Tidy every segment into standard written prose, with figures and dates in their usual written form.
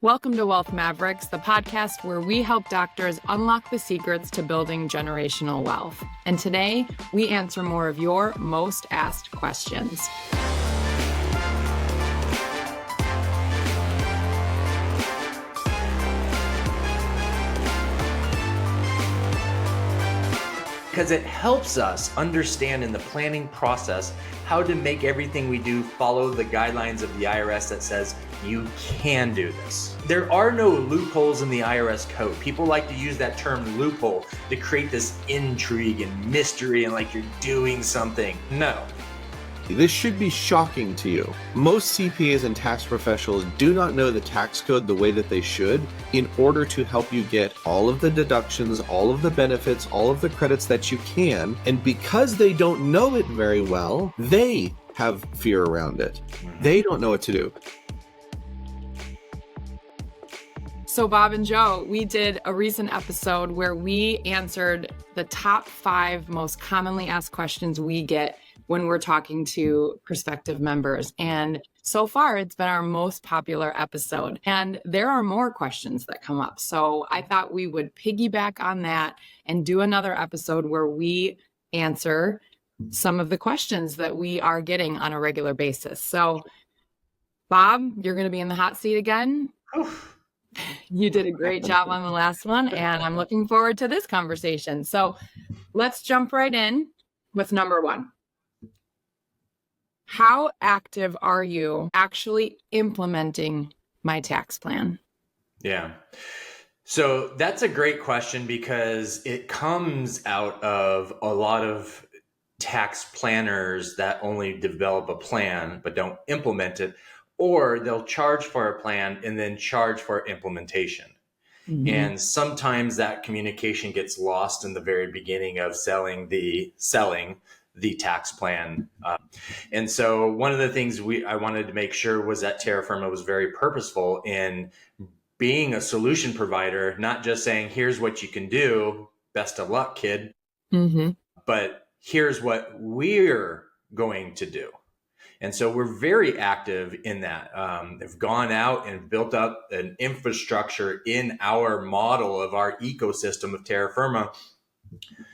Welcome to Wealth Mavericks, the podcast where we help doctors unlock the secrets to building generational wealth. And today, we answer more of your most asked questions. Because it helps us understand in the planning process how to make everything we do follow the guidelines of the IRS that says you can do this. There are no loopholes in the IRS code. People like to use that term loophole to create this intrigue and mystery and like you're doing something. No. This should be shocking to you. Most CPAs and tax professionals do not know the tax code the way that they should in order to help you get all of the deductions, all of the benefits, all of the credits that you can. And because they don't know it very well, they have fear around it. They don't know what to do. So Bob and Joe, we did a recent episode where we answered the top 5 most commonly asked questions we get when we're talking to prospective members. And so far, it's been our most popular episode. And there are more questions that come up. So I thought we would piggyback on that and do another episode where we answer some of the questions that we are getting on a regular basis. So Bob, you're going to be in the hot seat again. You did a great job on the last one, and I'm looking forward to this conversation. So let's jump right in with number 1. How active are you actually implementing my tax plan? Yeah. So that's a great question because it comes out of a lot of tax planners that only develop a plan but don't implement it, or they'll charge for a plan and then charge for implementation. Mm-hmm. And sometimes that communication gets lost in the very beginning of selling the tax plan. And so one of the things I wanted to make sure was that Terra Firma was very purposeful in being a solution provider, not just saying, here's what you can do, best of luck, kid, but here's what we're going to do. And so we're very active in that. They've gone out and built up an infrastructure in our model of our ecosystem of Terra Firma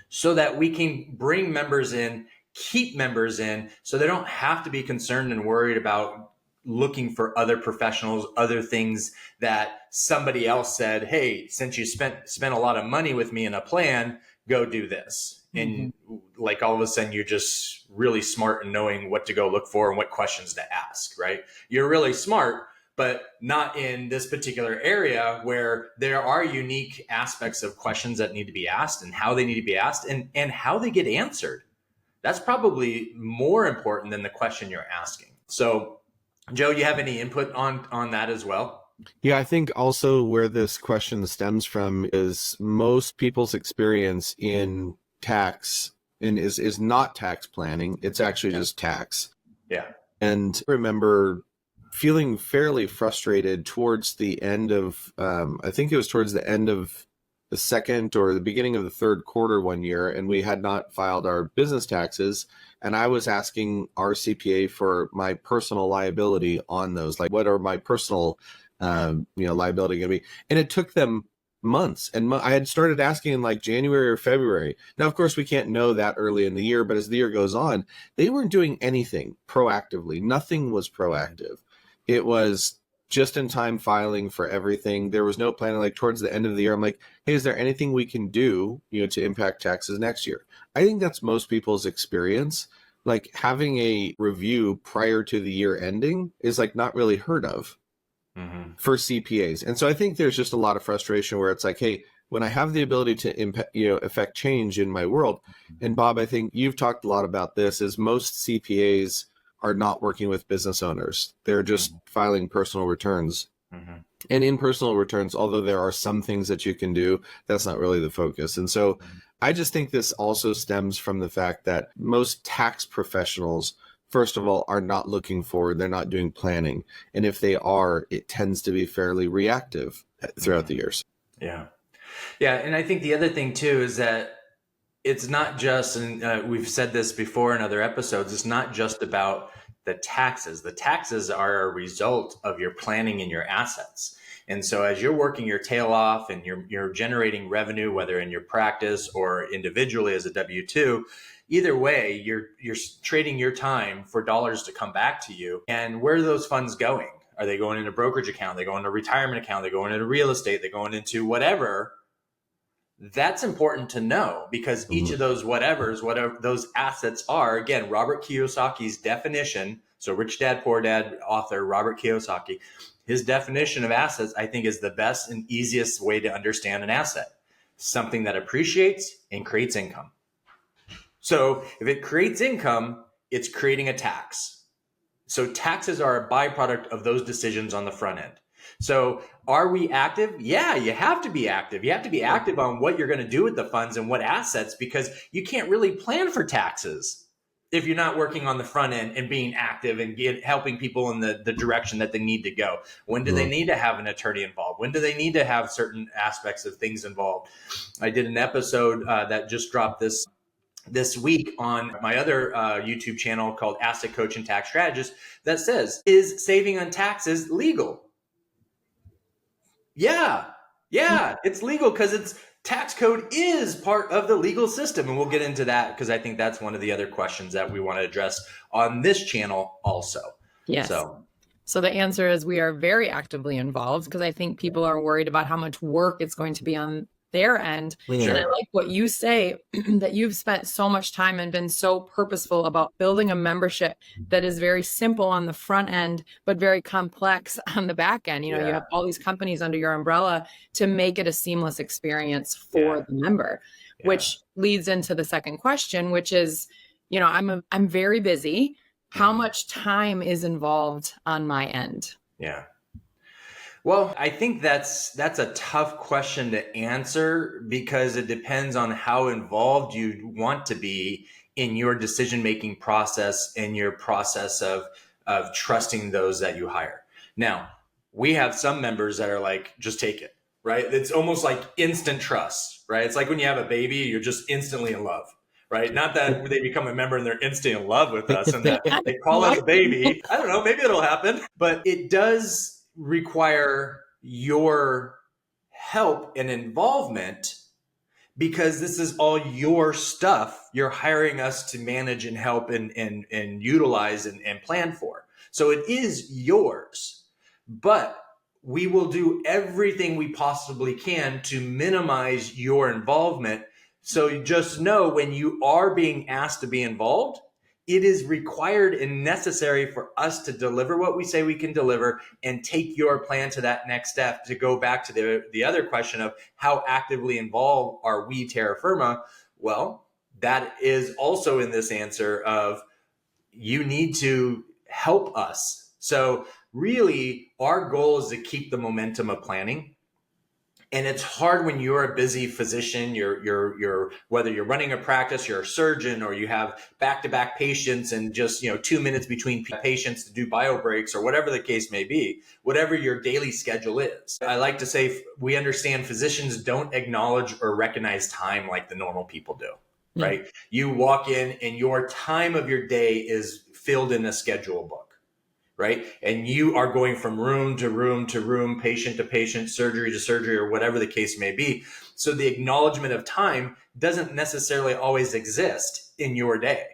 so that we can bring members in, keep members in, so they don't have to be concerned and worried about looking for other professionals, other things that somebody else said, hey, since you spent a lot of money with me in a plan, go do this. And like all of a sudden, you're just really smart in knowing what to go look for and what questions to ask, right? You're really smart, but not in this particular area where there are unique aspects of questions that need to be asked and how they need to be asked and how they get answered. That's probably more important than the question you're asking. So, Joe, you have any input on that as well? Yeah, I think also where this question stems from is most people's experience in tax and is not tax planning. It's actually just tax. Yeah. And I remember feeling fairly frustrated towards the end of, I think it was towards the end of the second or the beginning of the third quarter one year, and we had not filed our business taxes. And I was asking our CPA for my personal liability on those, like what are my personal, liability going to be? And it took them months. And I had started asking in like January or February. Now, of course, we can't know that early in the year, but as the year goes on, they weren't doing anything proactively. Nothing was proactive. It was just in time filing for everything. There was no planning. Like towards the end of the year, I'm like, hey, is there anything we can do, to impact taxes next year? I think that's most people's experience. Like having a review prior to the year ending is like not really heard of for CPAs. And so I think there's just a lot of frustration where it's like, hey, when I have the ability to impact, affect change in my world. And Bob, I think you've talked a lot about this, is most CPAs are not working with business owners. They're just filing personal returns. And in personal returns, although there are some things that you can do, that's not really the focus. And so I just think this also stems from the fact that most tax professionals, first of all, are not looking forward. They're not doing planning. And if they are, it tends to be fairly reactive throughout the years. Yeah. Yeah. And I think the other thing too is that it's not just, and we've said this before in other episodes, it's not just about the taxes. The taxes are a result of your planning and your assets. And so as you're working your tail off and you're generating revenue, whether in your practice or individually as a W-2, either way, you're trading your time for dollars to come back to you. And where are those funds going? Are they going into a brokerage account? Are they going into a retirement account? Are they going into real estate? Are they going into whatever? That's important to know, because each of those whatever those assets are, again, Robert Kiyosaki's definition. So Rich Dad, Poor Dad author, Robert Kiyosaki, his definition of assets, I think, is the best and easiest way to understand an asset. Something that appreciates and creates income. So if it creates income, it's creating a tax. So taxes are a byproduct of those decisions on the front end. So are we active? Yeah, you have to be active. You have to be active on what you're going to do with the funds and what assets, because you can't really plan for taxes if you're not working on the front end and being active and helping people in the direction that they need to go. When do they need to have an attorney involved? When do they need to have certain aspects of things involved? I did an episode that just dropped this week on my other YouTube channel called Asset Coach and Tax Strategist that says, is saving on taxes legal? Yeah, it's legal because it's tax code is part of the legal system. And we'll get into that because I think that's one of the other questions that we want to address on this channel also. Yes. So the answer is we are very actively involved, because I think people are worried about how much work it's going to be on their end. Yeah. And I like what you say, that you've spent so much time and been so purposeful about building a membership that is very simple on the front end, but very complex on the back end. You know, you have all these companies under your umbrella to make it a seamless experience for the member, which leads into the second question, which is, you know, I'm very busy. How much time is involved on my end? Yeah. Well, I think that's a tough question to answer, because it depends on how involved you want to be in your decision-making process and your process of trusting those that you hire. Now, we have some members that are like, just take it, right? It's almost like instant trust, right? It's like when you have a baby, you're just instantly in love. Right? Not that they become a member and they're instantly in love with us and that they call us baby. I don't know, maybe it'll happen, but it does require your help and involvement, because this is all your stuff you're hiring us to manage and help and utilize and plan for. So it is yours, but we will do everything we possibly can to minimize your involvement. So you just know, when you are being asked to be involved, it is required and necessary for us to deliver what we say we can deliver and take your plan to that next step. To go back to the other question of how actively involved are we, Terra Firma? Well, that is also in this answer of, you need to help us. So really, our goal is to keep the momentum of planning. And it's hard when you're a busy physician, you're whether you're running a practice, you're a surgeon, or you have back-to-back patients and just 2 minutes between patients to do bio breaks, or whatever the case may be, whatever your daily schedule is. I like to say, we understand physicians don't acknowledge or recognize time like the normal people do, right? You walk in and your time of your day is filled in a schedule book. Right? And you are going from room to room to room, patient to patient, surgery to surgery, or whatever the case may be. So the acknowledgement of time doesn't necessarily always exist in your day.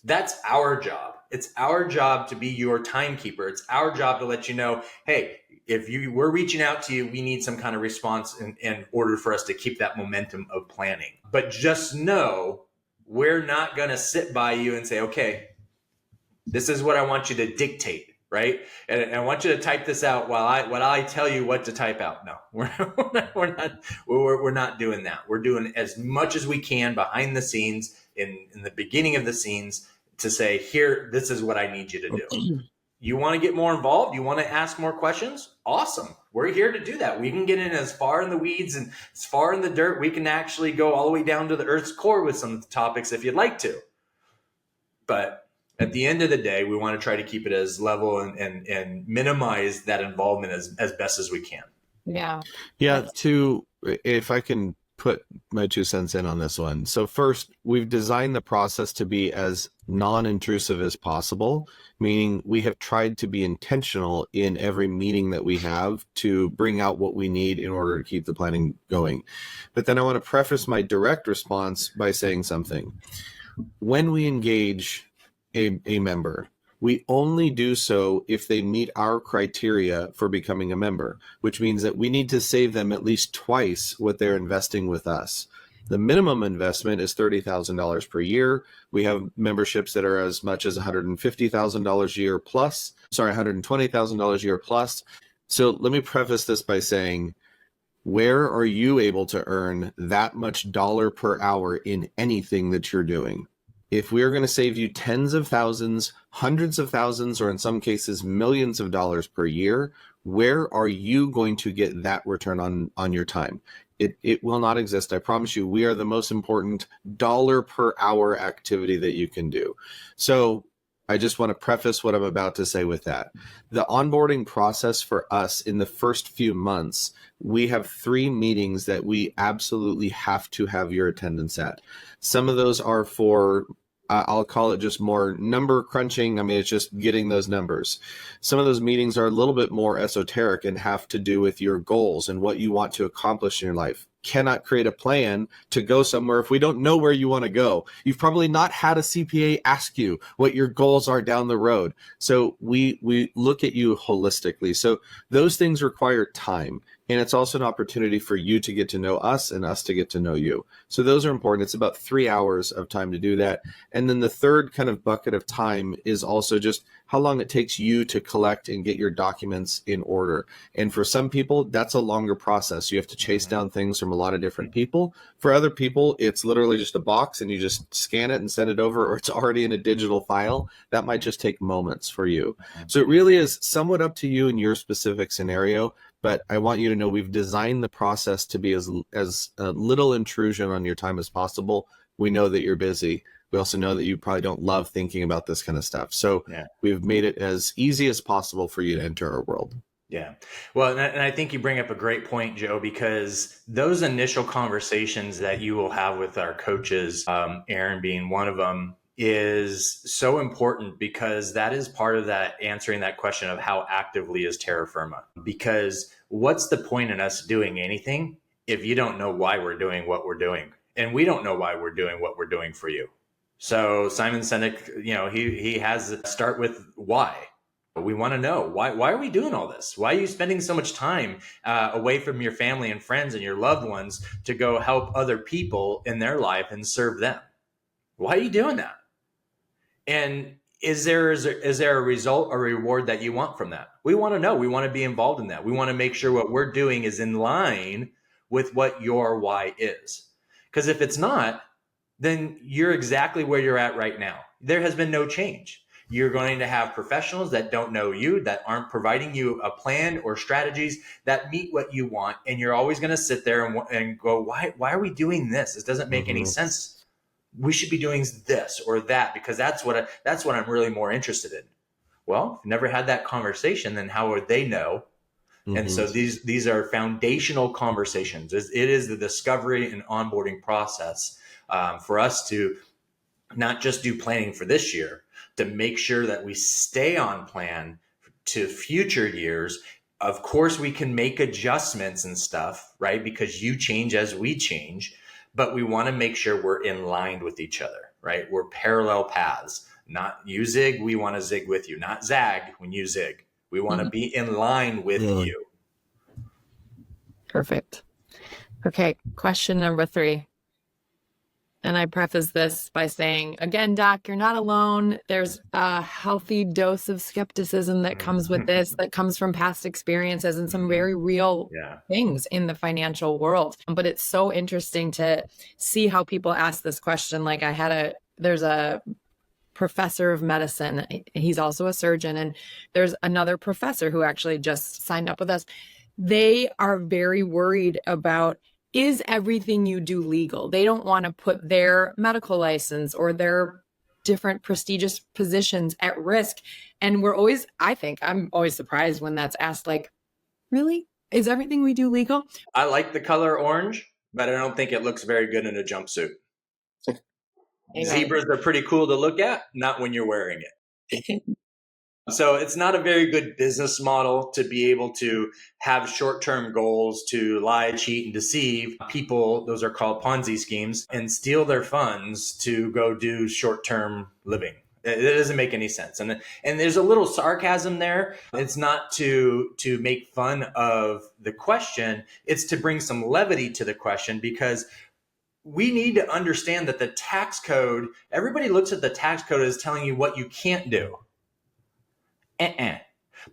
That's our job. It's our job to be your timekeeper. It's our job to let you know, hey, if we're reaching out to you, we need some kind of response in order for us to keep that momentum of planning. But just know, we're not going to sit by you and say, okay, this is what I want you to dictate, right? And I want you to type this out while I tell you what to type out. No, we're not doing that. We're doing as much as we can behind the scenes, in the beginning of the scenes, to say, here, this is what I need you to do. You want to get more involved? You want to ask more questions? Awesome. We're here to do that. We can get in as far in the weeds and as far in the dirt. We can actually go all the way down to the Earth's core with some topics if you'd like to. But at the end of the day, we want to try to keep it as level and minimize that involvement as best as we can. Yeah. If I can put my 2 cents in on this one. So first, we've designed the process to be as non-intrusive as possible, meaning we have tried to be intentional in every meeting that we have to bring out what we need in order to keep the planning going. But then I want to preface my direct response by saying something. When we engage a member, we only do so if they meet our criteria for becoming a member, which means that we need to save them at least twice what they're investing with us. The minimum investment is $30,000 per year. We have memberships that are as much as $150,000 a year plus, $120,000 a year plus. So let me preface this by saying, where are you able to earn that much dollar per hour in anything that you're doing? If we are going to save you tens of thousands, hundreds of thousands, or in some cases, millions of dollars per year, where are you going to get that return on your time? It will not exist. I promise you, we are the most important dollar per hour activity that you can do. So I just want to preface what I'm about to say with that. The onboarding process for us in the first few months, we have 3 meetings that we absolutely have to have your attendance at. Some of those are for I'll call it just more number crunching. I mean, it's just getting those numbers. Some of those meetings are a little bit more esoteric and have to do with your goals and what you want to accomplish in your life. Cannot create a plan to go somewhere if we don't know where you want to go. You've probably not had a CPA ask you what your goals are down the road. So we look at you holistically. So those things require time. And it's also an opportunity for you to get to know us and us to get to know you. So those are important. It's about 3 hours of time to do that. And then the third kind of bucket of time is also just how long it takes you to collect and get your documents in order. And for some people, that's a longer process. You have to chase down things from a lot of different people. For other people, it's literally just a box and you just scan it and send it over, or it's already in a digital file. That might just take moments for you. So it really is somewhat up to you in your specific scenario. But I want you to know we've designed the process to be as little intrusion on your time as possible. We know that you're busy. We also know that you probably don't love thinking about this kind of stuff. So we've made it as easy as possible for you to enter our world. Yeah. Well, and I think you bring up a great point, Joe, because those initial conversations that you will have with our coaches, Aaron being one of them, is so important because that is part of that answering that question of how actively is terra firma. Because what's the point in us doing anything if you don't know why we're doing what we're doing? And we don't know why we're doing what we're doing for you. So Simon Sinek, he has to start with why. We want to know why are we doing all this? Why are you spending so much time away from your family and friends and your loved ones to go help other people in their life and serve them? Why are you doing that? And is there a result or reward that you want from that? We want to know. We want to be involved in that. We want to make sure what we're doing is in line with what your why is. Because if it's not, then you're exactly where you're at right now. There has been no change. You're going to have professionals that don't know you, that aren't providing you a plan or strategies that meet what you want. And you're always going to sit there and go, why are we doing this? This doesn't make any sense. We should be doing this or that because that's what I'm really more interested in. Well, if you never had that conversation, then how would they know? And so these are foundational conversations. It is the discovery and onboarding process for us to not just do planning for this year, to make sure that we stay on plan to future years. Of course, we can make adjustments and stuff, right? Because you change as we change. But we want to make sure we're in line with each other, right? We're parallel paths. Not you zig, we want to zig with you. Not zag when you zig. We want to be in line with you. Perfect. Okay, question number 3. And I preface this by saying, again, Doc, you're not alone. There's a healthy dose of skepticism that comes with this, that comes from past experiences and some very real things in the financial world. But it's so interesting to see how people ask this question. Like there's a professor of medicine. He's also a surgeon. And there's another professor who actually just signed up with us. They are very worried about, is everything you do legal? They don't want to put their medical license or their different prestigious positions at risk. And I'm always surprised when that's asked, like, really? Is everything we do legal? I like the color orange but I don't think it looks very good in a jumpsuit. Amen. Zebras are pretty cool to look at, not when you're wearing it. So it's not a very good business model to be able to have short-term goals to lie, cheat, and deceive people. Those are called Ponzi schemes, and steal their funds to go do short-term living. It doesn't make any sense. And there's a little sarcasm there. It's not to make fun of the question. It's to bring some levity to the question, because we need to understand that the tax code, everybody looks at the tax code as telling you what you can't do.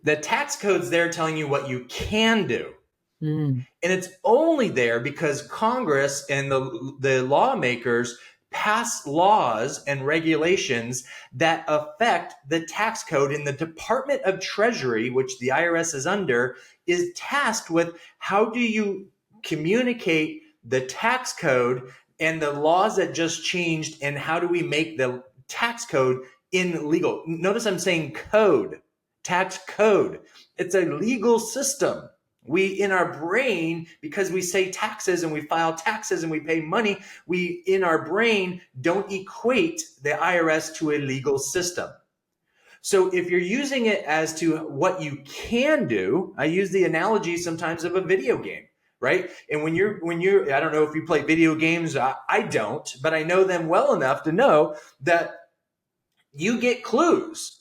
The tax code's there telling you what you can do. And it's only there because Congress and the lawmakers pass laws and regulations that affect the tax code. And the Department of Treasury, which the IRS is under, is tasked with how do you communicate the tax code and the laws that just changed, and how do we make the tax code in legal. Notice I'm saying code, tax code. It's a legal system. We, in our brain, because we say taxes and we file taxes and we pay money, we, in our brain, don't equate the IRS to a legal system. So if you're using it as to what you can do, I use the analogy sometimes of a video game, right? And when you're, I don't know if you play video games, I don't, but I know them well enough to know that you get clues.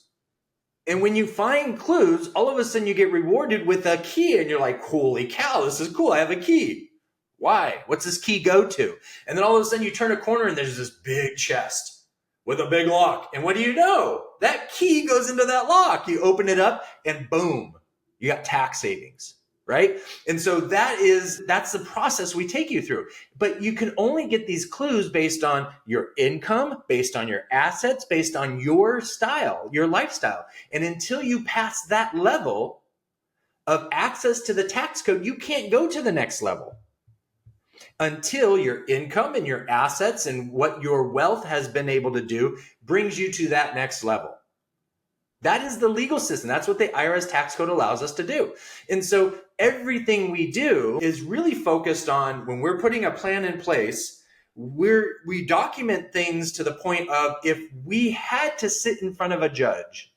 And when you find clues, all of a sudden you get rewarded with a key, and you're like, holy cow, this is cool. I have a key. Why? What's this key go to? And then all of a sudden you turn a corner and there's this big chest with a big lock. And what do you know? That key goes into that lock. You open it up and boom, you got tax savings, right? And so that's the process we take you through. But you can only get these clues based on your income, based on your assets, based on your style, your lifestyle. And until you pass that level of access to the tax code, you can't go to the next level until your income and your assets and what your wealth has been able to do brings you to that next level. That is the legal system. That's what the IRS tax code allows us to do. And so everything we do is really focused on, when we're putting a plan in place, we document things to the point of, if we had to sit in front of a judge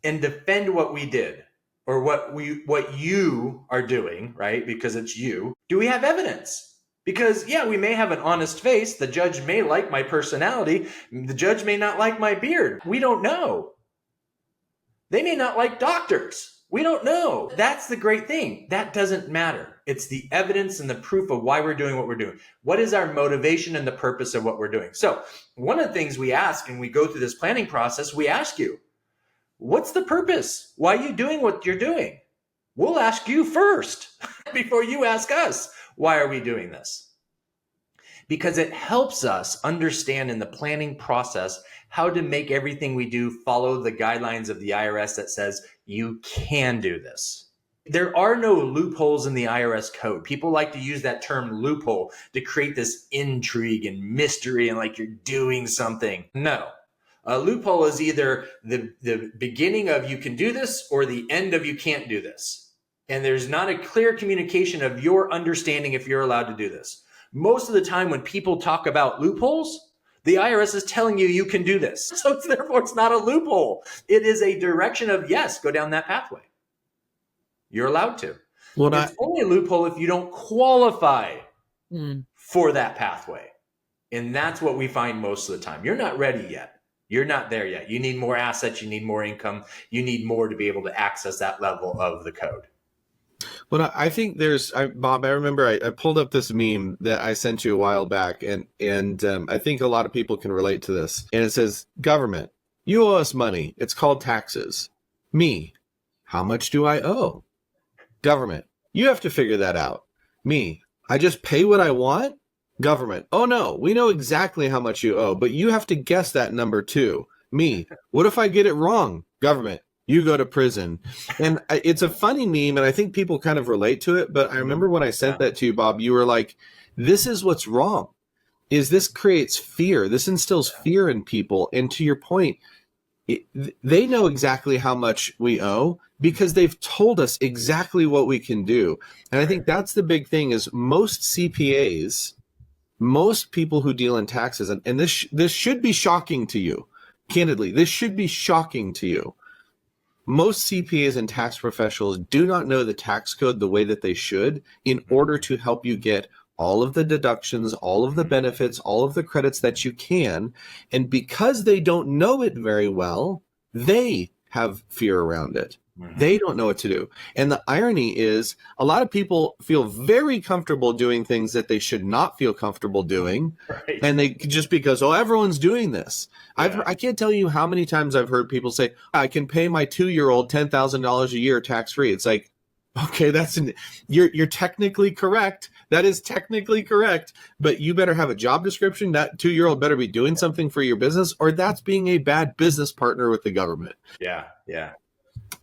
and defend what we did, or what you are doing, right? Because it's you. Do we have evidence? Because yeah, we may have an honest face. The judge may like my personality. The judge may not like my beard. We don't know. They may not like doctors. We don't know. That's the great thing. That doesn't matter. It's the evidence and the proof of why we're doing what we're doing. What is our motivation and the purpose of what we're doing? So one of the things we ask, and we go through this planning process, we ask you, what's the purpose? Why are you doing what you're doing? We'll ask you first before you ask us, why are we doing this? Because it helps us understand in the planning process how to make everything we do follow the guidelines of the IRS that says you can do this. There are no loopholes in the IRS code. People like to use that term loophole to create this intrigue and mystery and like you're doing something. No. A loophole is either the beginning of you can do this or the end of you can't do this. And there's not a clear communication of your understanding if you're allowed to do this. Most of the time when people talk about loopholes, the IRS is telling you you can do this. So therefore it's not a loophole. It is a direction of, yes, go down that pathway. You're allowed to. Well, it's only a loophole if you don't qualify for that pathway. And that's what we find most of the time. You're not ready yet. You're not there yet. You need more assets. You need more income. You need more to be able to access that level of the code. Well, I think Bob, I remember I pulled up this meme that I sent you a while back, and I think a lot of people can relate to this. And it says, government, you owe us money. It's called taxes. Me, how much do I owe? Government, you have to figure that out. Me, I just pay what I want? Government, oh no, we know exactly how much you owe, but you have to guess that number too. Me, what if I get it wrong? Government, you go to prison. And it's a funny meme, and I think people kind of relate to it, but I remember when I sent that to you, Bob, you were like, this is what's wrong, is this creates fear. This instills fear in people. And to your point, they know exactly how much we owe. because they've told us exactly what we can do. And I think that's the big thing is most CPAs, most people who deal in taxes, and this should be shocking to you. Candidly, this should be shocking to you. Most CPAs and tax professionals do not know the tax code the way that they should in order to help you get all of the deductions, all of the benefits, all of the credits that you can. And because they don't know it very well, they have fear around it. They don't know what to do. And the irony is a lot of people feel very comfortable doing things that they should not feel comfortable doing. Right. And they just because, oh, everyone's doing this. Yeah. I can't tell you how many times I've heard people say, I can pay my 2-year-old $10,000 a year tax-free. It's like, okay, you're technically correct. That is technically correct, but you better have a job description. That 2-year-old better be doing something for your business, or that's being a bad business partner with the government. Yeah. Yeah.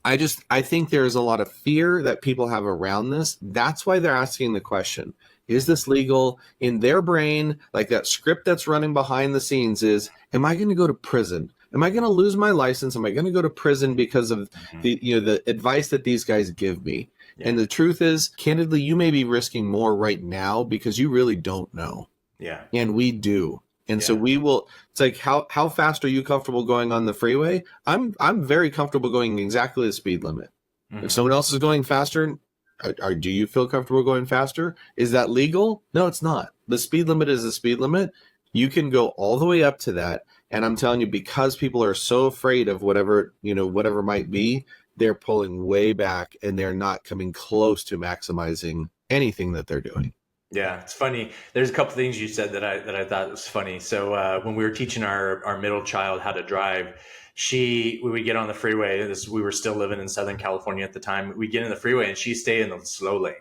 I think there's a lot of fear that people have around this. That's why they're asking the question, is this legal? In their brain, like that script that's running behind the scenes is, am I going to go to prison? Am I going to lose my license? Am I going to go to prison because of the advice that these guys give me? Yeah. And the truth is, candidly, you may be risking more right now because you really don't know. Yeah. And we do. And so we will, it's like, how fast are you comfortable going on the freeway? I'm very comfortable going exactly the speed limit. If someone else is going faster, do you feel comfortable going faster? Is that legal? No, it's not. The speed limit is the speed limit. You can go all the way up to that. And I'm telling you, because people are so afraid of whatever might be, they're pulling way back and they're not coming close to maximizing anything that they're doing. Yeah, it's funny. There's a couple of things you said that I thought was funny. So when we were teaching our middle child how to drive, we would get on the freeway. We were still living in Southern California at the time. We get in the freeway and she stayed in the slow lane.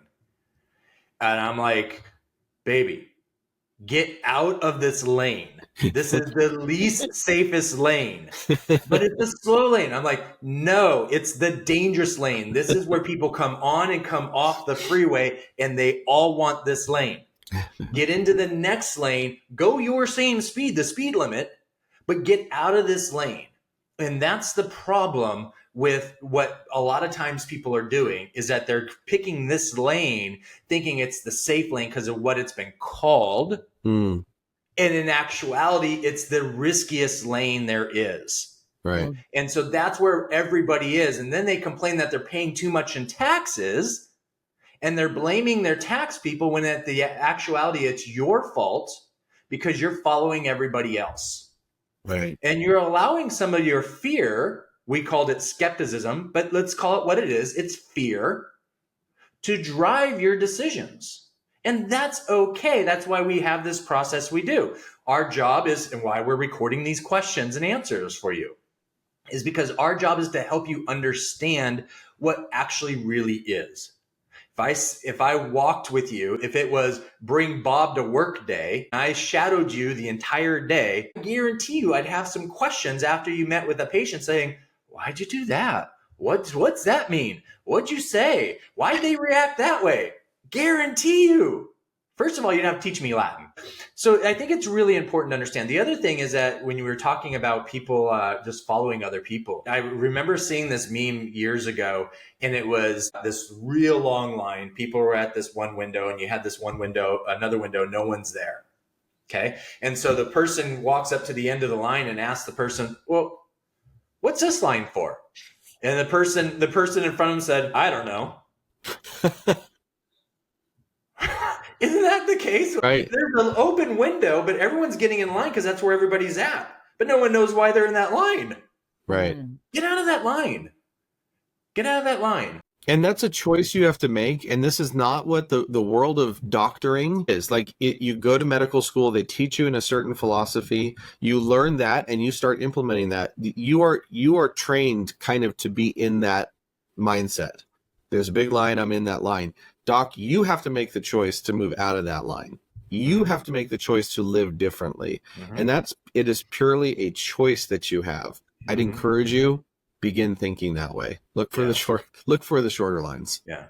And I'm like, baby, get out of this lane. This is the least safest lane, but it's the slow lane. I'm like, no, it's the dangerous lane. This is where people come on and come off the freeway, and they all want this lane. Get into the next lane, go your same speed, the speed limit, but get out of this lane. And that's the problem with what a lot of times people are doing is that they're picking this lane, thinking it's the safe lane because of what it's been called. And in actuality, it's the riskiest lane there is. Right. And so that's where everybody is. And then they complain that they're paying too much in taxes and they're blaming their tax people when at the actuality, it's your fault because you're following everybody else. Right. And you're allowing some of your fear, we called it skepticism, but let's call it what it is. It's fear to drive your decisions. And that's okay. That's why we have this process we do. Our job is, and why we're recording these questions and answers for you, is because our job is to help you understand what actually really is. If I walked with you, if it was bring Bob to work day, I shadowed you the entire day, I guarantee you I'd have some questions after you met with a patient saying, why'd you do that? What's that mean? What'd you say? Why'd they react that way? Guarantee you. First of all, you'd have to teach me Latin. So I think it's really important to understand. The other thing is that when you were talking about people just following other people, I remember seeing this meme years ago, and it was this real long line. People were at this one window, and you had this one window, another window, no one's there. Okay. And so the person walks up to the end of the line and asks the person, well, what's this line for? And the person in front of him said, I don't know. Isn't that the case? Right. There's an open window, but everyone's getting in line because that's where everybody's at. But no one knows why they're in that line. Right. Get out of that line. Get out of that line. And that's a choice you have to make. And this is not what the world of doctoring is. Like you go to medical school, they teach you in a certain philosophy, you learn that and you start implementing that. You are trained kind of to be in that mindset. There's a big line, I'm in that line. Doc, you have to make the choice to move out of that line. You have to make the choice to live differently. And it is purely a choice that you have. I'd encourage you, begin thinking that way. Look for the shorter lines. Yeah.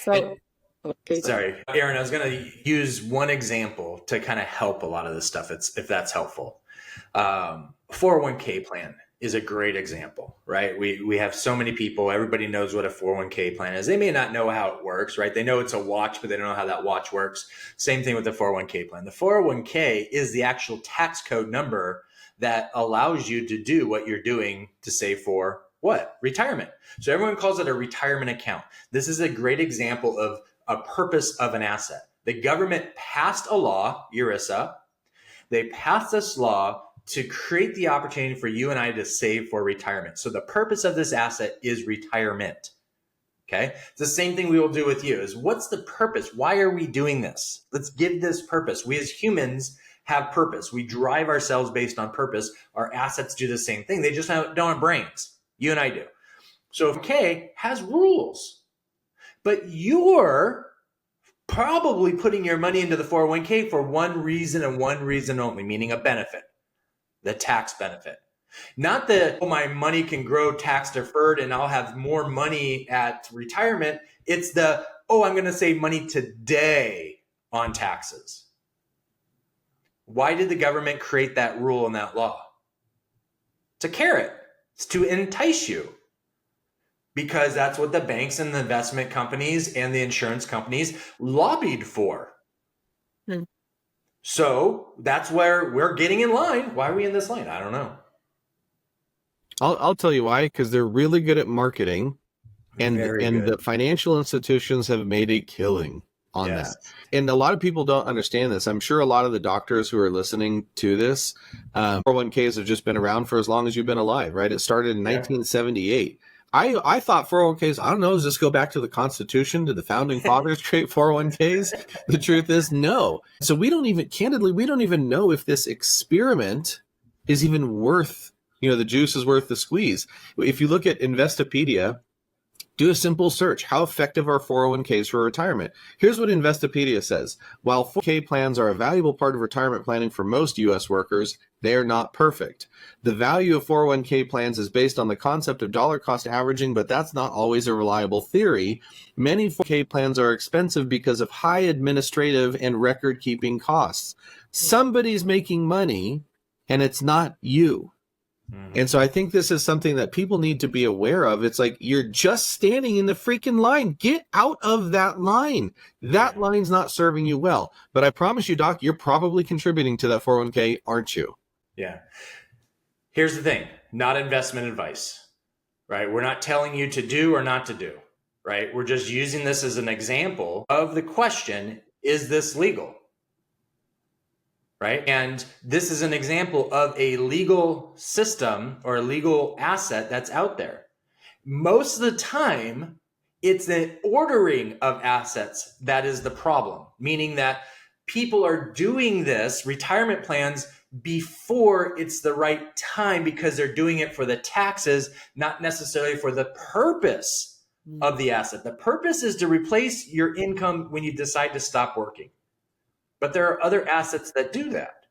So, okay. Sorry, Aaron, I was going to use one example to kind of help a lot of this stuff, if that's helpful. 401k plan is a great example, right? We have so many people, everybody knows what a 401k plan is. They may not know how it works, right? They know it's a watch, but they don't know how that watch works. Same thing with the 401k plan. The 401k is the actual tax code number that allows you to do what you're doing to save for what? Retirement. So everyone calls it a retirement account. This is a great example of a purpose of an asset. The government passed a law, ERISA. They passed this law to create the opportunity for you and I to save for retirement. So the purpose of this asset is retirement. Okay. It's the same thing we will do with you is what's the purpose? Why are we doing this? Let's give this purpose. We as humans have purpose. We drive ourselves based on purpose. Our assets do the same thing. They just don't have brains. You and I do. So K has rules, but you're probably putting your money into the 401k for one reason and one reason only, meaning a benefit. The tax benefit. Not that, oh, my money can grow tax deferred and I'll have more money at retirement. It's the, oh, I'm going to save money today on taxes. Why did the government create that rule and that law? It's a carrot. It's to entice you. Because that's what the banks and the investment companies and the insurance companies lobbied for. So that's where we're getting in line. Why are we in this line? I don't know. I'll tell you why, because they're really good at marketing, and Very the financial institutions have made a killing on that. And a lot of people don't understand this. I'm sure a lot of the doctors who are listening to this, 401ks have just been around for as long as you've been alive, right? It started in 1978. I thought 401ks, I don't know, does this go back to the Constitution? Did the founding fathers create 401ks? The truth is no. So we don't even know if this experiment is even worth, the juice is worth the squeeze. If you look at Investopedia, do a simple search. How effective are 401ks for retirement? Here's what Investopedia says. While 401k plans are a valuable part of retirement planning for most U.S. workers, they are not perfect. The value of 401k plans is based on the concept of dollar cost averaging, but that's not always a reliable theory. Many 401k plans are expensive because of high administrative and record-keeping costs. Somebody's making money, and it's not you. And so I think this is something that people need to be aware of. It's like, you're just standing in the freaking line. Get out of that line. That line's not serving you well. But I promise you, Doc, you're probably contributing to that 401k, aren't you? Yeah. Here's the thing, not investment advice, right? We're not telling you to do or not to do, right? We're just using this as an example of the question, is this legal? Right? And this is an example of a legal system or a legal asset that's out there. Most of the time, it's the ordering of assets that is the problem, meaning that people are doing this, retirement plans, before it's the right time because they're doing it for the taxes, not necessarily for the purpose of the asset. The purpose is to replace your income when you decide to stop working. But there are other assets that do that.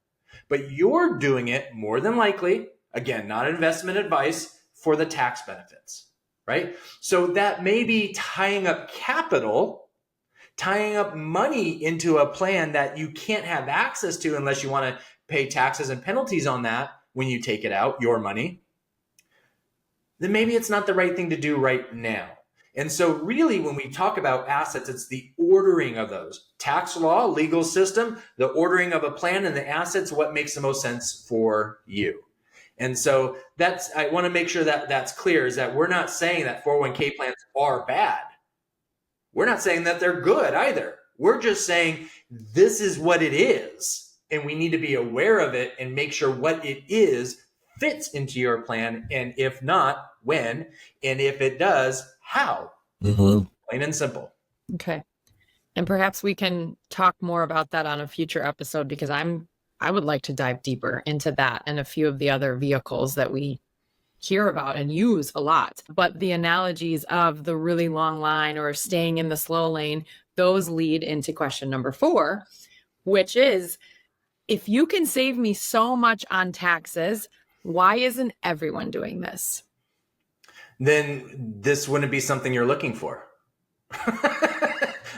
But you're doing it more than likely, again, not investment advice, for the tax benefits, right? So that may be tying up capital, tying up money into a plan that you can't have access to unless you want to pay taxes and penalties on that when you take it out, your money. Then maybe it's not the right thing to do right now. And so really, when we talk about assets, it's the ordering of those. Tax law, legal system, the ordering of a plan and the assets, what makes the most sense for you. And so I want to make sure that that's clear, is that we're not saying that 401k plans are bad. We're not saying that they're good either. We're just saying this is what it is, and we need to be aware of it and make sure what it is fits into your plan. And if not, when, and if it does, how. Plain and simple. Okay. And perhaps we can talk more about that on a future episode, because I would like to dive deeper into that and a few of the other vehicles that we hear about and use a lot. But the analogies of the really long line or staying in the slow lane, those lead into question number 4, which is, if you can save me so much on taxes, why isn't everyone doing this? Then this wouldn't be something you're looking for.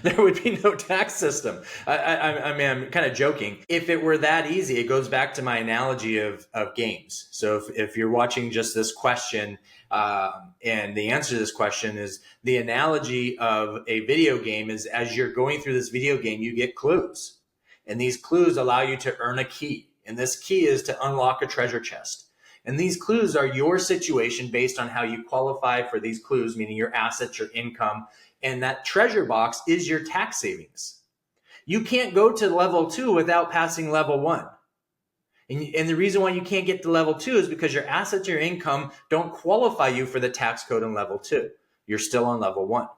there would be no tax system. I mean, I'm kind of joking. If it were that easy, it goes back to my analogy of games. So if you're watching just this question, and the answer to this question is the analogy of a video game is as you're going through this video game, you get clues. And these clues allow you to earn a key. And this key is to unlock a treasure chest. And these clues are your situation based on how you qualify for these clues, meaning your assets, your income. And that treasure box is your tax savings. You can't go to level 2 without passing level 1. And the reason why you can't get to level 2 is because your assets, your income don't qualify you for the tax code in level 2. You're still on level 1.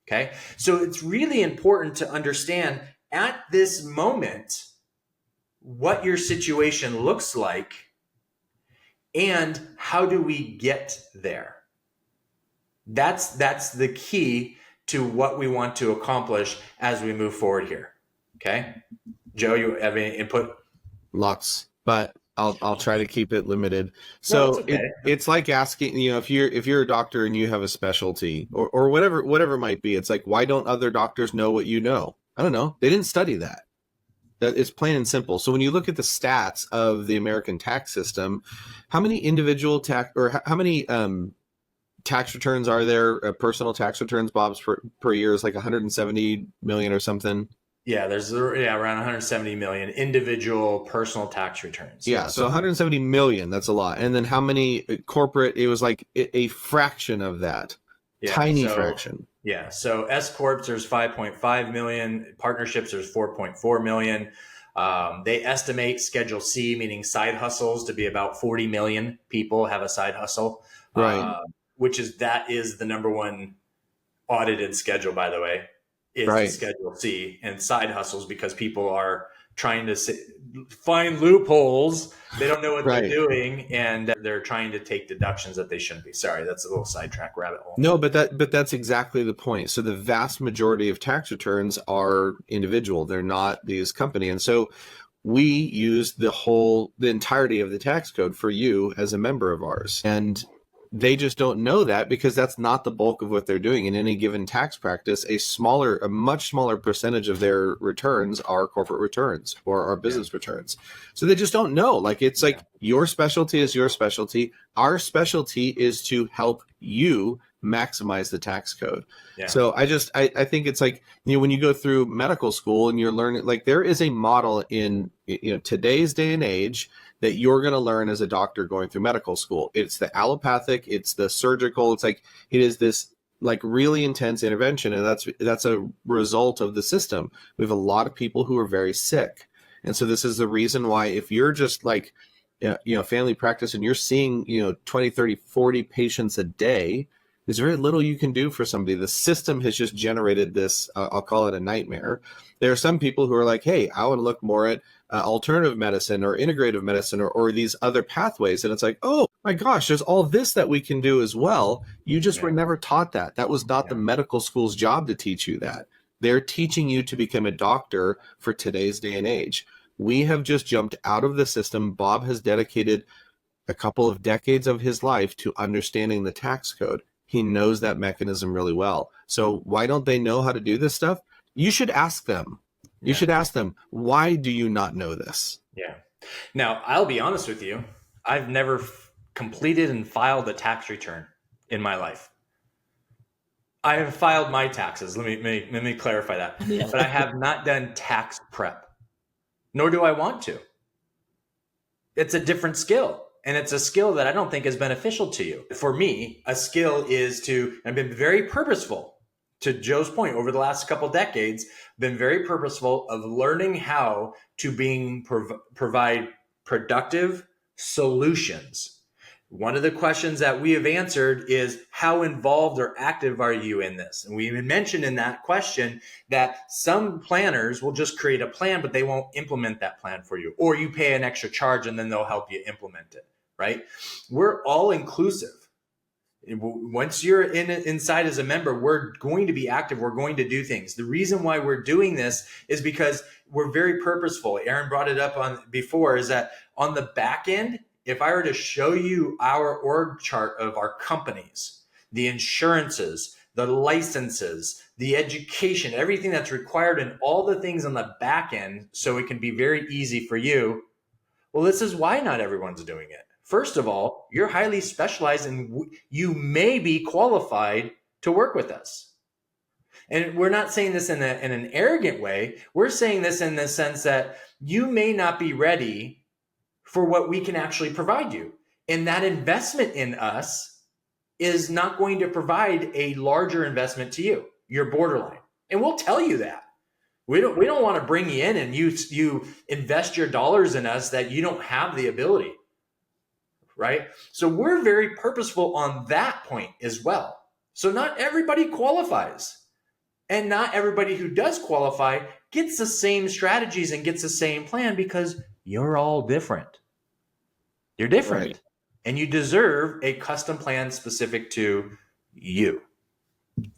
Okay. So it's really important to understand at this moment what your situation looks like and how do we get there. That's the key to what we want to accomplish as we move forward here. Okay. Joe, you have any input? Lots, but I'll try to keep it limited. So it's okay. It's like asking, if you're a doctor and you have a specialty or whatever it might be, it's like, why don't other doctors know what you know? I don't know. They didn't study that. That it's plain and simple. So when you look at the stats of the American tax system, how many individual tax or how many tax returns are there? Personal tax returns, Bob's per year is like 170 million or something. Yeah, there's around 170 million individual personal tax returns. Yeah, so 170 million, that's a lot. And then how many corporate? It was like a fraction of that. Yeah, tiny fraction. Yeah, so S corps there's 5.5 million, partnerships there's 4.4 million. They estimate Schedule C, meaning side hustles, to be about 40 million people have a side hustle, right? That is the number one audited schedule, by the way. Is right. Schedule C, and side hustles because people are trying to find loopholes. They don't know what right. they're doing, and they're trying to take deductions that they shouldn't be. Sorry, that's a little sidetrack rabbit hole. No, but that's exactly the point. So the vast majority of tax returns are individual. They're not these company. And so we use the entirety of the tax code for you as a member of ours. And they just don't know that because that's not the bulk of what they're doing. In any given tax practice, a much smaller percentage of their returns are corporate returns or are business returns. So they just don't know. Like, it's like your specialty is your specialty. Our specialty is to help you maximize the tax code. Yeah. So I think it's like, when you go through medical school and you're learning, like, there is a model in today's day and age that you're going to learn as a doctor going through medical school. It's the allopathic, it's the surgical. It's like, it is this like really intense intervention. And that's a result of the system. We have a lot of people who are very sick. And so this is the reason why, if you're just like, family practice and you're seeing, 20, 30, 40 patients a day, there's very little you can do for somebody. The system has just generated this, I'll call it a nightmare. There are some people who are like, hey, I want to look more at alternative medicine or integrative medicine or these other pathways. And it's like, oh my gosh, there's all this that we can do as well. You just were never taught that. That was not the medical school's job to teach you that. They're teaching you to become a doctor for today's day and age. We have just jumped out of the system. Bob has dedicated a couple of decades of his life to understanding the tax code. He knows that mechanism really well. So why don't they know how to do this stuff? You should ask them. You should ask them, why do you not know this? Yeah. Now, I'll be honest with you. I've never completed and filed a tax return in my life. I have filed my taxes. Let me clarify that. Yeah. But I have not done tax prep, nor do I want to. It's a different skill. And it's a skill that I don't think is beneficial to you. For me, a skill is to, I've been very purposeful, to Joe's point, over the last couple of decades, been very purposeful of learning how to provide productive solutions. One of the questions that we have answered is, how involved or active are you in this? And we even mentioned in that question that some planners will just create a plan, but they won't implement that plan for you. Or you pay an extra charge and then they'll help you implement it, right? We're all inclusive. Once you're inside as a member, we're going to be active. We're going to do things. The reason why we're doing this is because we're very purposeful. Aaron brought it up before, is that on the back end, if I were to show you our org chart of our companies, the insurances, the licenses, the education, everything that's required, and all the things on the back end so it can be very easy for you. Well, this is why not everyone's doing it. First of all, you're highly specialized and you may be qualified to work with us. And we're not saying this in an arrogant way. We're saying this in the sense that you may not be ready for what we can actually provide you. And that investment in us is not going to provide a larger investment to you. You're borderline. And we'll tell you that. We don't want to bring you in and you invest your dollars in us that you don't have the ability. Right? So we're very purposeful on that point as well. So not everybody qualifies. And not everybody who does qualify gets the same strategies and gets the same plan because you're all different. You're different. Right. And you deserve a custom plan specific to you.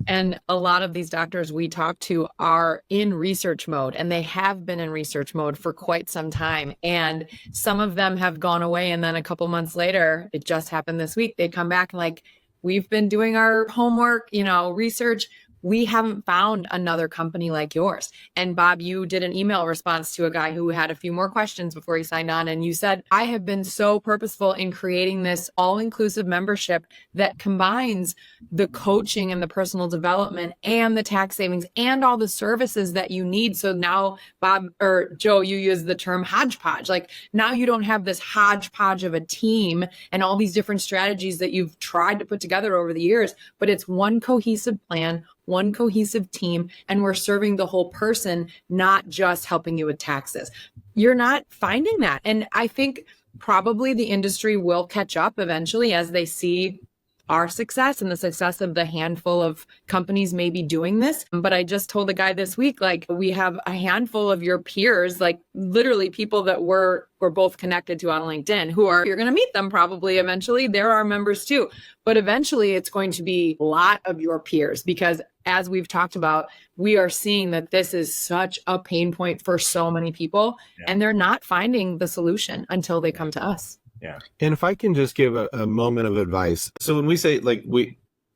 And a lot of these doctors we talk to are in research mode, and they have been in research mode for quite some time. And some of them have gone away. And then a couple months later, it just happened this week, they come back and like, we've been doing our homework, research. We haven't found another company like yours. And Bob, you did an email response to a guy who had a few more questions before he signed on. And you said, I have been so purposeful in creating this all-inclusive membership that combines the coaching and the personal development and the tax savings and all the services that you need. So now, Bob or Joe, you use the term hodgepodge. Like now you don't have this hodgepodge of a team and all these different strategies that you've tried to put together over the years, but it's one cohesive plan, one cohesive team, and we're serving the whole person, not just helping you with taxes. You're not finding that. And I think probably the industry will catch up eventually as they see our success and the success of the handful of companies maybe doing this. But I just told a guy this week, like we have a handful of your peers, like literally people that we're both connected to on LinkedIn you're going to meet them probably eventually. They're our members too. But eventually it's going to be a lot of your peers because as we've talked about, we are seeing that this is such a pain point for so many people and they're not finding the solution until they come to us. Yeah. And if I can just give a moment of advice. So when we say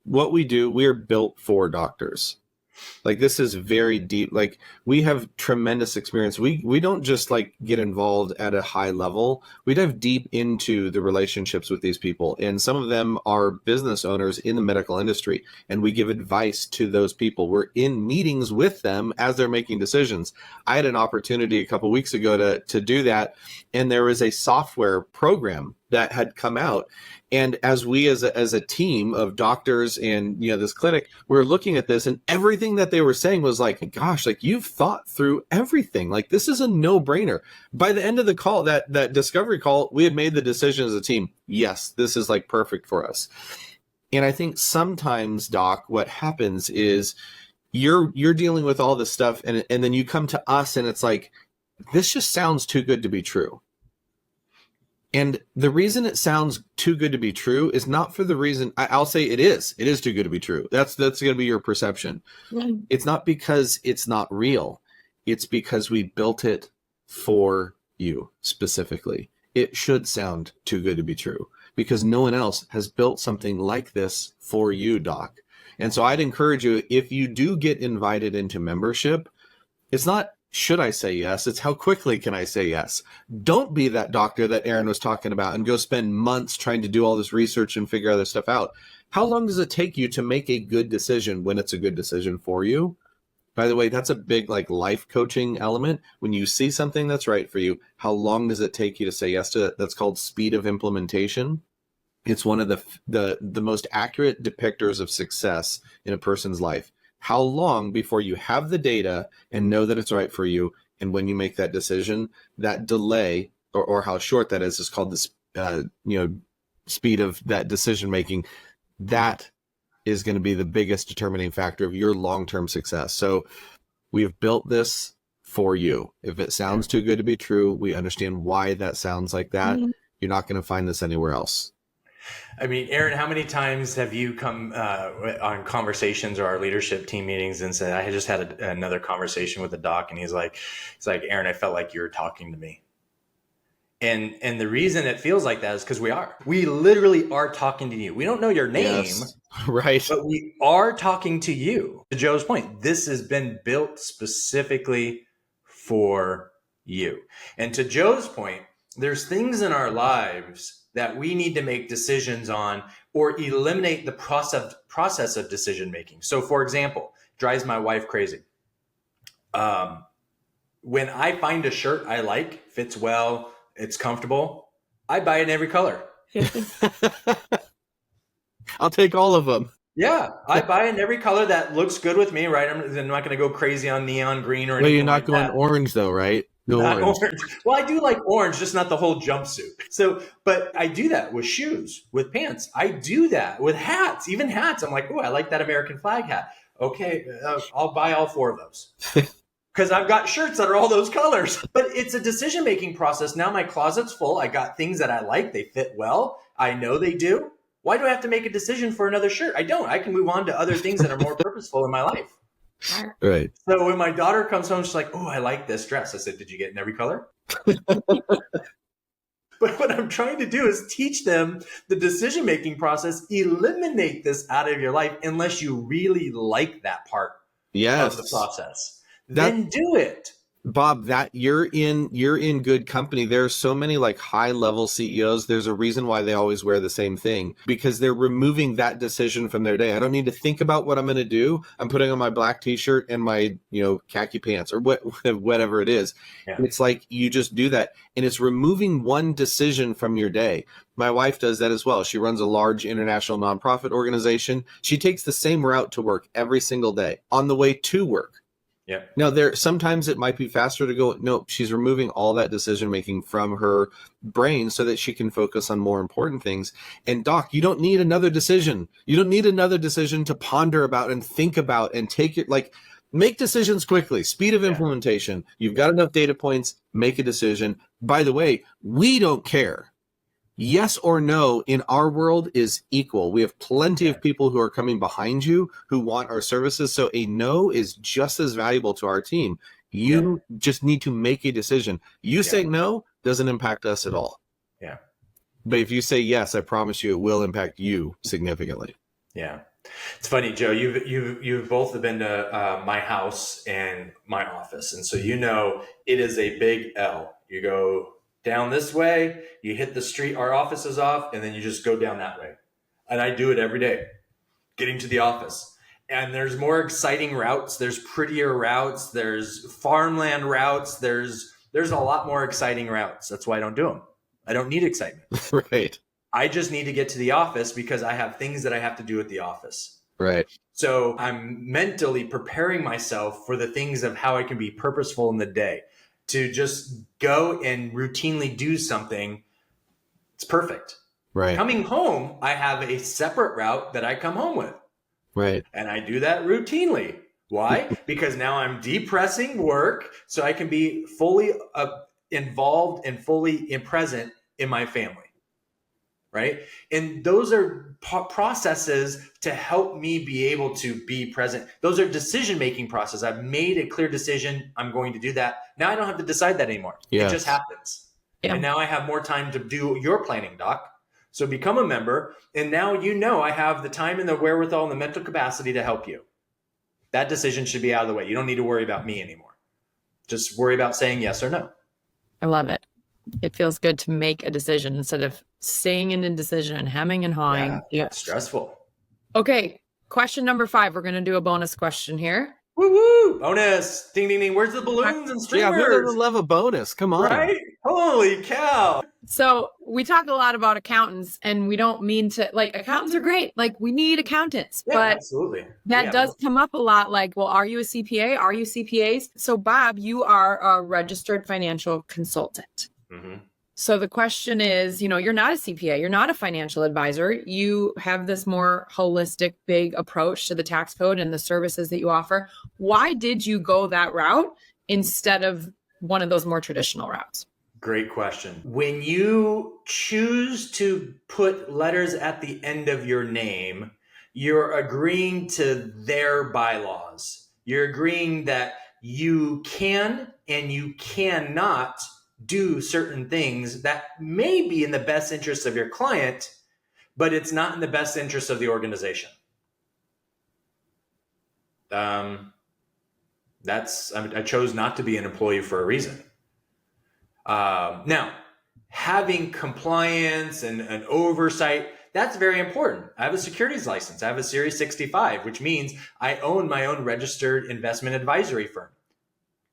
what we do, we are built for doctors. Like this is very deep. Like we have tremendous experience. We don't just like get involved at a high level. We dive deep into the relationships with these people. And some of them are business owners in the medical industry. And we give advice to those people. We're in meetings with them as they're making decisions. I had an opportunity a couple of weeks ago to do that. And there was a software program that had come out. And as we, as a team of doctors and, this clinic, we're looking at this and everything that they were saying was like, gosh, like you've thought through everything. Like this is a no brainer. By the end of the call, that discovery call, we had made the decision as a team. Yes, this is like perfect for us. And I think sometimes, Doc, what happens is you're dealing with all this stuff and then you come to us and it's like, this just sounds too good to be true. And the reason it sounds too good to be true is not for the reason I'll say it is too good to be true. That's going to be your perception. Yeah. It's not because it's not real. It's because we built it for you specifically. It should sound too good to be true because no one else has built something like this for you, Doc. And so I'd encourage you, if you do get invited into membership, it's not, should I say yes? It's how quickly can I say yes? Don't be that doctor that Aaron was talking about and go spend months trying to do all this research and figure all this stuff out. How long does it take you to make a good decision when it's a good decision for you? By the way, that's a big life coaching element. When you see something that's right for you, how long does it take you to say yes to it? That's called speed of implementation. It's one of the most accurate depictors of success in a person's life. How long before you have the data and know that it's right for you, and when you make that decision, that delay or how short that is called the speed of that decision making. That is going to be the biggest determining factor of your long-term success. So we have built this for you. If it sounds too good to be true, we understand why that sounds like that. Mm-hmm. You're not going to find this anywhere else. I mean, Aaron, how many times have you come on conversations or our leadership team meetings and said, I just had another conversation with a doc and he's like, Aaron, I felt like you were talking to me. And the reason it feels like that is because we literally are talking to you. We don't know your name, Yes. Right. but we are talking to you. To Joe's point, this has been built specifically for you. And to Joe's point, there's things in our lives that we need to make decisions on or eliminate the process of decision making. So for example, drives my wife crazy. When I find a shirt I like, fits well, it's comfortable, I buy it in every color. I'll take all of them. Yeah, I buy it in every color that looks good with me, right? I'm not going to go crazy on neon green or anything. Well, you're not like going that. Orange though, right? No Not orange. Well, I do like orange, just not the whole jumpsuit. So, but I do that with shoes, with pants. I do that with hats, even hats. I'm like, oh, I like that American flag hat. Okay, I'll buy all 4 of those. Because I've got shirts that are all those colors. But it's a decision-making process. Now my closet's full. I got things that I like. They fit well. I know they do. Why do I have to make a decision for another shirt? I don't. I can move on to other things that are more purposeful in my life. Right. So when my daughter comes home, she's like, oh, I like this dress. I said, did you get it in every color? But what I'm trying to do is teach them the decision-making process. Eliminate this out of your life unless you really like that part of the process. Then do it. Bob, that you're in good company. There are so many like high level CEOs. There's a reason why they always wear the same thing, because they're removing that decision from their day. I don't need to think about what I'm going to do. I'm putting on my black t-shirt and my, khaki pants or whatever it is. Yeah. It's like you just do that, and it's removing one decision from your day. My wife does that as well. She runs a large international nonprofit organization. She takes the same route to work every single day on the way to work. Yeah. Now sometimes it might be faster to go. No, she's removing all that decision making from her brain so that she can focus on more important things. And Doc, you don't need another decision. You don't need another decision to ponder about and think about and take it. Like, make decisions quickly. Speed of implementation. You've got enough data points. Make a decision. By the way, we don't care. Yes or no in our world is equal. We have plenty of people who are coming behind you who want our services. So a no is just as valuable to our team. You just need to make a decision. You saying no doesn't impact us at all. Yeah. But if you say yes, I promise you it will impact you significantly. Yeah. It's funny, Joe, you've both been to my house and my office. And so, it is a big L. You go down this way, you hit the street, our office is off, and then you just go down that way. And I do it every day, getting to the office. And there's more exciting routes, there's prettier routes, there's farmland routes, there's a lot more exciting routes. That's why I don't do them. I don't need excitement. Right. I just need to get to the office because I have things that I have to do at the office. Right. So I'm mentally preparing myself for the things of how I can be purposeful in the day. To just go and routinely do something, it's perfect. Right. Coming home, I have a separate route that I come home with. Right. And I do that routinely. Why? Because now I'm depressing work so I can be fully involved and fully present in my family. Right? And those are processes to help me be able to be present. Those are decision-making processes. I've made a clear decision. I'm going to do that. Now I don't have to decide that anymore. Yes. It just happens. Yeah. And now I have more time to do your planning, Doc. So become a member. And now I have the time and the wherewithal and the mental capacity to help you. That decision should be out of the way. You don't need to worry about me anymore. Just worry about saying yes or no. I love it. It feels good to make a decision instead of staying in indecision and hemming and hawing. Yeah, it's stressful. Okay, question number 5. We're going to do a bonus question here. Woo woo! Bonus! Ding ding ding! Where's the balloons and streamers? Yeah, who doesn't love a bonus? Come on! Right? Holy cow! So we talk a lot about accountants, and we don't mean to accountants are great. We need accountants, but absolutely. That does come up a lot. Well, are you a CPA? Are you CPAs? So Bob, you are a registered financial consultant. Mm-hmm. So the question is, you're not a CPA, you're not a financial advisor. You have this more holistic, big approach to the tax code and the services that you offer. Why did you go that route instead of one of those more traditional routes? Great question. When you choose to put letters at the end of your name, you're agreeing to their bylaws. You're agreeing that you can and you cannot do certain things that may be in the best interest of your client, but it's not in the best interest of the organization. I chose not to be an employee for a reason. Now, having compliance and oversight, that's very important. I have a securities license. I have a Series 65, which means I own my own registered investment advisory firm.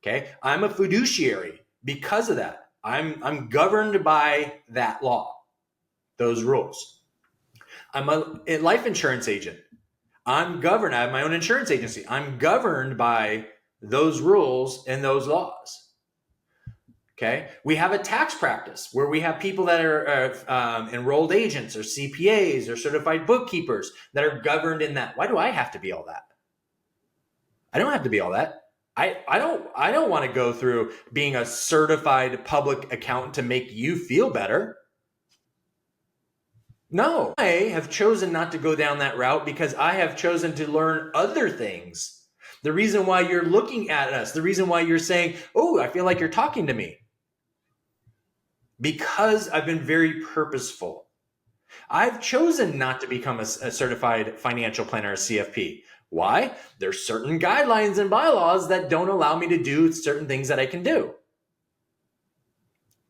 Okay. I'm a fiduciary because of that. I'm governed by that law, those rules. I'm a life insurance agent. I'm governed. I have my own insurance agency. I'm governed by those rules and those laws. Okay. We have a tax practice where we have people that are enrolled agents or CPAs or certified bookkeepers that are governed in that. Why do I have to be all that? I don't have to be all that. I don't want to go through being a certified public accountant to make you feel better. No, I have chosen not to go down that route because I have chosen to learn other things. The reason why you're looking at us, the reason why you're saying, oh, I feel like you're talking to me. Because I've been very purposeful. I've chosen not to become a certified financial planner, a CFP. Why? There's certain guidelines and bylaws that don't allow me to do certain things that I can do.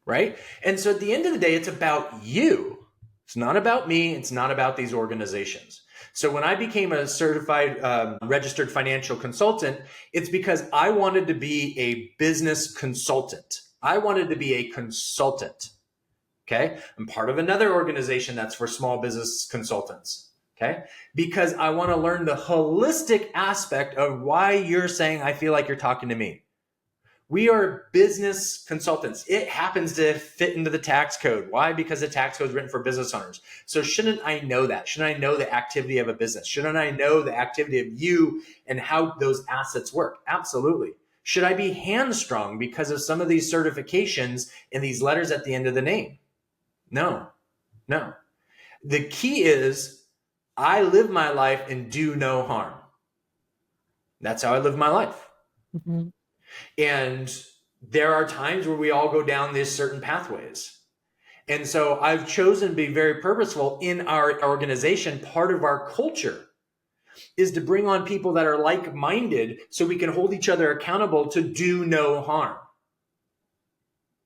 Right? And so at the end of the day, it's about you. It's not about me. It's not about these organizations. So when I became a certified registered financial consultant, it's because I wanted to be a business consultant. I wanted to be a consultant. Okay. I'm part of another organization that's for small business consultants. Okay. Because I want to learn the holistic aspect of why you're saying, I feel like you're talking to me. We are business consultants. It happens to fit into the tax code. Why? Because the tax code is written for business owners. So shouldn't I know that? Shouldn't I know the activity of a business? Shouldn't I know the activity of you and how those assets work? Absolutely. Should I be hamstrung because of some of these certifications and these letters at the end of the name? No. The key is I live my life and do no harm. That's how I live my life. Mm-hmm. And there are times where we all go down these certain pathways. And so I've chosen to be very purposeful in our organization. Part of our culture is to bring on people that are like-minded so we can hold each other accountable to do no harm.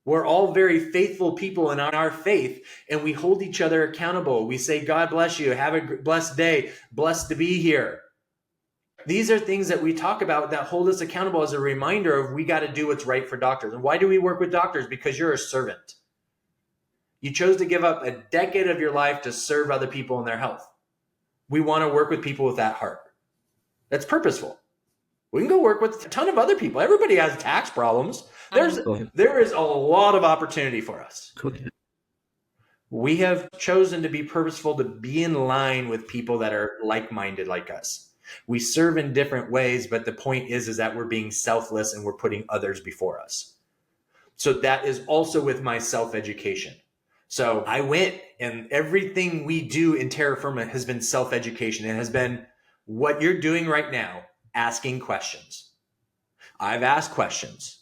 We're all very faithful people in our faith, and we hold each other accountable. We say, God bless you. Have a blessed day. Blessed to be here. These are things that we talk about that hold us accountable as a reminder of we got to do what's right for doctors. And why do we work with doctors? Because you're a servant. You chose to give up a decade of your life to serve other people in their health. We want to work with people with that heart. That's purposeful. We can go work with a ton of other people. Everybody has tax problems. There is a lot of opportunity for us. We have chosen to be purposeful, to be in line with people that are like-minded like us. We serve in different ways, but the point is that we're being selfless and we're putting others before us. So that is also with my self-education. So I went, and everything we do in Terra Firma has been self-education. It has been what you're doing right now, asking questions. I've asked questions,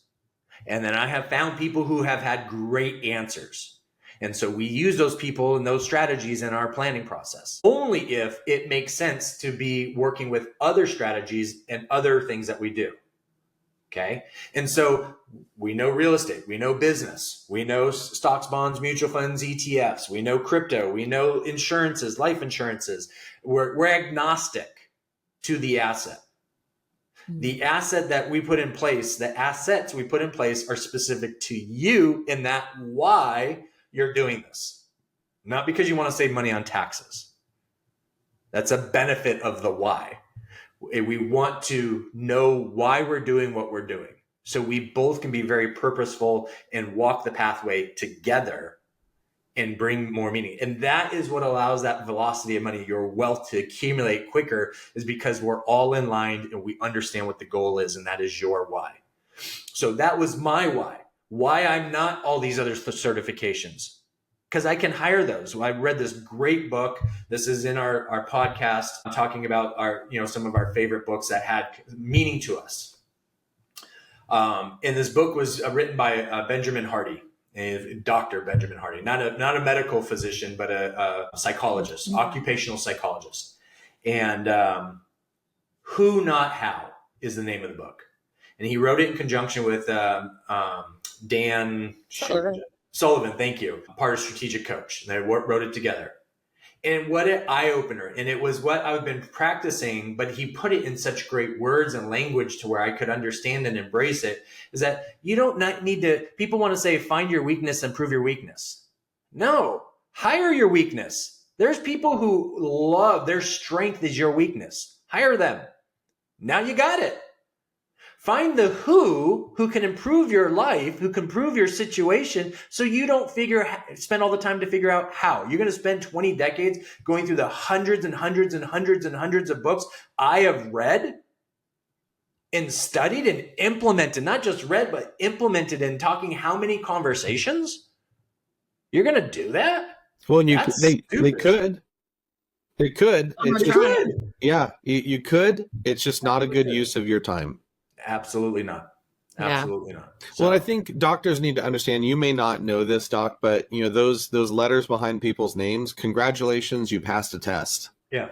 and then I have found people who have had great answers. And so we use those people and those strategies in our planning process. Only if it makes sense to be working with other strategies and other things that we do. Okay. And so we know real estate, we know business, we know stocks, bonds, mutual funds, ETFs, we know crypto, we know insurances, life insurances. We're agnostic to the asset. The asset that we put in place, the assets we put in place are specific to you, and that why you're doing this. Not because you want to save money on taxes. That's a benefit of the why. We want to know why we're doing what we're doing. So we both can be very purposeful and walk the pathway together and bring more meaning. And that is what allows that velocity of money, your wealth, to accumulate quicker, is because we're all in line and we understand what the goal is, and that is your why. So that was my why I'm not all these other certifications, because I can hire those. I read this great book. This is in our podcast, talking about some of our favorite books that had meaning to us. And this book was written by Benjamin Hardy. Dr. Benjamin Hardy, not a medical physician, but a psychologist, occupational psychologist. And Who Not How is the name of the book. And he wrote it in conjunction with Dan Sullivan, thank you, part of Strategic Coach. And they wrote it together. And what an eye-opener. And it was what I've been practicing, but he put it in such great words and language to where I could understand and embrace it, is that you don't need to, people want to say, find your weakness and prove your weakness. No, hire your weakness. There's people who love their strength is your weakness. Hire them. Now you got it. Find the who can improve your life, who can improve your situation, so you don't spend all the time to figure out how. You're going to spend 20 decades going through the hundreds and hundreds and hundreds and hundreds of books I have read and studied and implemented, not just read, but implemented and talking how many conversations? You're going to do that? Well, and they could. They could. It's just, yeah, you could. It's just not a good use of your time. Absolutely not. Absolutely not. So, well, I think doctors need to understand, you may not know this, Doc, but those letters behind people's names, congratulations, you passed a test. Yeah.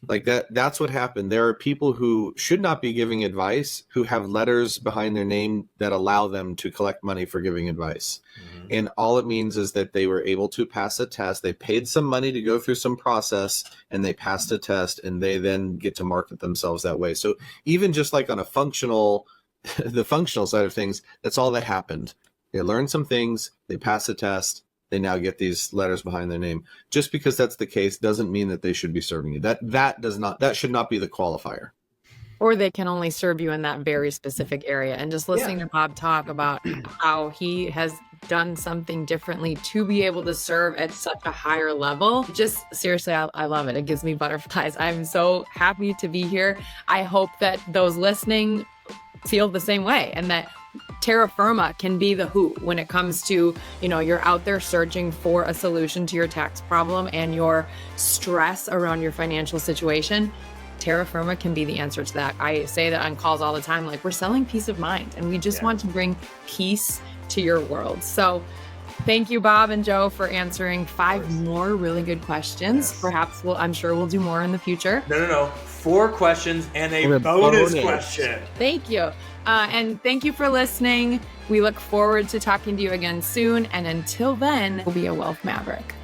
Like that's what happened. There are people who should not be giving advice who have letters behind their name that allow them to collect money for giving advice. Mm-hmm. And all it means is that they were able to pass a test. They paid some money to go through some process and they passed a test, and they then get to market themselves that way. So even just like on a the functional side of things, that's all that happened. They learned some things, they passed a test, they now get these letters behind their name. Just because that's the case doesn't mean that they should be serving you. That should not be the qualifier. Or they can only serve you in that very specific area. And just listening to Bob talk about how he has done something differently to be able to serve at such a higher level, just seriously, I love it. It gives me butterflies. I'm so happy to be here. I hope that those listening feel the same way, and that terra firma can be the who when it comes to, you're out there searching for a solution to your tax problem and your stress around your financial situation. Terra firma can be the answer to that. I say that on calls all the time, like, we're selling peace of mind, and we just want to bring peace to your world. So thank you, Bob and Joe, for answering 5 more really good questions. Yes. Perhaps I'm sure we'll do more in the future. No. 4 questions and a bonus question. Thank you. And thank you for listening. We look forward to talking to you again soon. And until then, we'll be a Wealth Maverick.